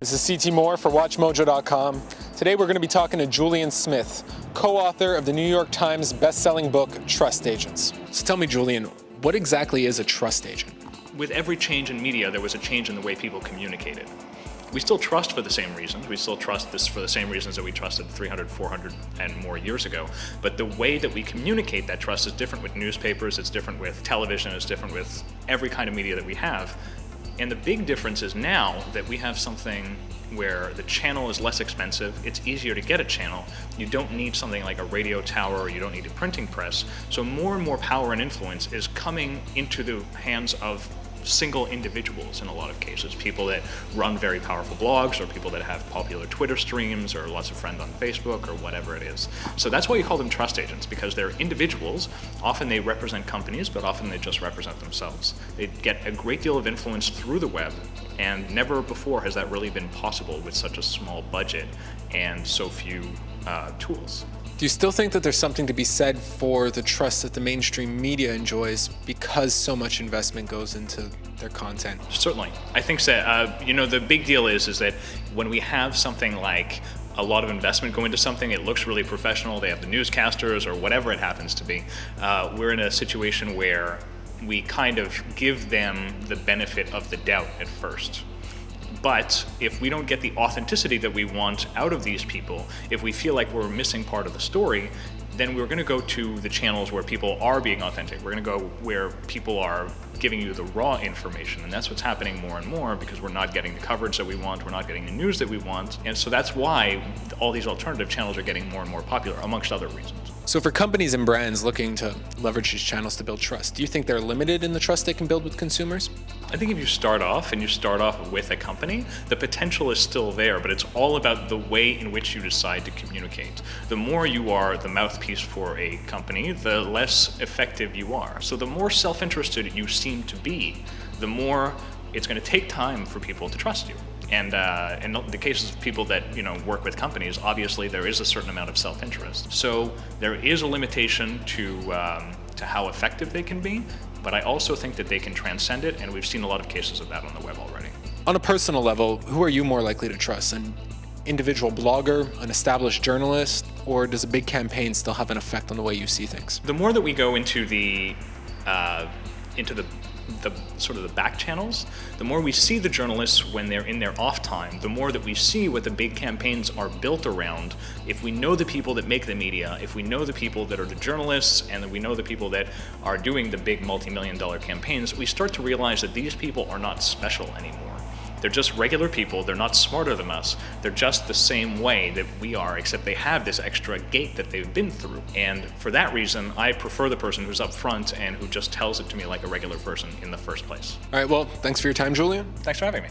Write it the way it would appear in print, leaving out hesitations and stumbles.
This is CT Moore for WatchMojo.com. Today we're going to be talking to Julian Smith, co-author of the New York Times best-selling book, Trust Agents. So tell me, Julian, what exactly is a trust agent? With every change in media, there was a change in the way people communicated. We still trust for the same reasons. We still trust this for the same reasons that we trusted 300, 400 and more years ago. But the way that we communicate that trust is different with newspapers, it's different with television, it's different with every kind of media that we have. And the big difference is now that we have something where the channel is less expensive, it's easier to get a channel, you don't need something like a radio tower or you don't need a printing press. So more and more power and influence is coming into the hands of single individuals in a lot of cases. People that run very powerful blogs or people that have popular Twitter streams or lots of friends on Facebook or whatever it is. So that's why you call them trust agents, because they're individuals. Often they represent companies, but often they just represent themselves. They get a great deal of influence through the web, and never before has that really been possible with such a small budget and so few tools. Do you still think that there's something to be said for the trust that the mainstream media enjoys because so much investment goes into their content? Certainly. I think so. The big deal is that when we have something like a lot of investment go into something, it looks really professional, they have the newscasters or whatever it happens to be, we're in a situation where we kind of give them the benefit of the doubt at first. But if we don't get the authenticity that we want out of these people, if we feel like we're missing part of the story, then we're going to go to the channels where people are being authentic. We're going to go where people are giving you the raw information, and that's what's happening more and more because we're not getting the coverage that we want, we're not getting the news that we want, and so that's why all these alternative channels are getting more and more popular, amongst other reasons. So for companies and brands looking to leverage these channels to build trust, do you think they're limited in the trust they can build with consumers? I think if you start off with a company, the potential is still there, but it's all about the way in which you decide to communicate. The more you are the mouthpiece for a company, the less effective you are. So the more self-interested you seem to be, the more it's going to take time for people to trust you. And in the cases of people that work with companies, obviously there is a certain amount of self-interest. So there is a limitation to how effective they can be, but I also think that they can transcend it, and we've seen a lot of cases of that on the web already. On a personal level, who are you more likely to trust? An individual blogger, an established journalist, or does a big campaign still have an effect on the way you see things? The more that we go into the sort of the back channels, the more we see the journalists when they're in their off time, the more that we see what the big campaigns are built around. If we know the people that make the media, if we know the people that are the journalists, and that we know the people that are doing the big multi-million-dollar campaigns, we start to realize that these people are not special anymore. They're just regular people, they're not smarter than us, they're just the same way that we are, except they have this extra gate that they've been through. And for that reason, I prefer the person who's up front and who just tells it to me like a regular person in the first place. All right, well, thanks for your time, Julian. Thanks for having me.